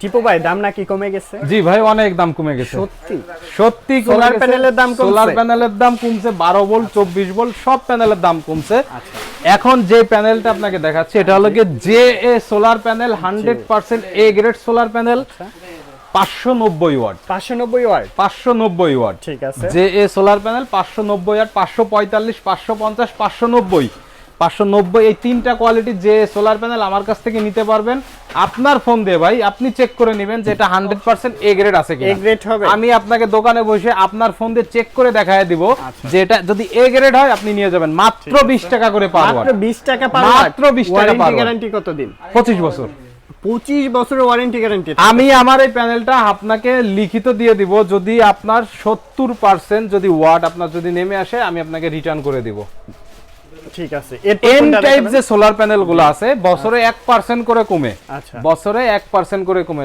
টিপু ভাই দাম নাকি কমে গেছে? জি ভাই, অনেক দাম কমে গেছে। সত্যি সত্যি সোলার প্যানেলের দাম কমছে? সোলার প্যানেলের দাম কমছে, 12 ভোল্ট 24 ভোল্ট সব প্যানেলের দাম কমছে। আচ্ছা এখন যে প্যানেলটা আপনাকে দেখাচ্ছি এটা হলো কি J A solar panel, 100% A grade solar panel, 590 watt. 590 watt. 590 watt ঠিক আছে। J A solar panel 590 watt, 545, 550, 590, 590 এই তিনটা কোয়ালিটি যে সোলার প্যানেল আমার কাছ থেকে নিতে পারবেন। আপনার ফোন দিয়ে ভাই আপনি চেক করে নেবেন যে এটা 100% এ গ্রেড আছে কিনা। এ গ্রেড হবে? আমি আপনাকে দোকানে বসে আপনার ফোন দিয়ে চেক করে দেখায় দিব আচ্ছা। যে এটা যদি এ গ্রেড হয় আপনি নিয়ে যাবেন মাত্র 20 টাকা করে পার ওয়াট। মাত্র 20 টাকা পার মাত্র 20 টাকা পার ওয়াট। গ্যারান্টি কতদিন? 25 বছর। 25 বছরের ওয়ারেন্টি গ্যারান্টি। আমি আমার এই প্যানেলটা আপনাকে লিখিত দিয়ে দিব, যদি আপনার 70% যদি ওয়াট আপনার যদি নেমে আসে আমি আপনাকে রিটার্ন করে দিব। ঠিক আছে। এন টাইপ যে সোলার প্যানেল গুলো আছে বছরে 1% করে কমে, আচ্ছা বছরে 1% করে কমে।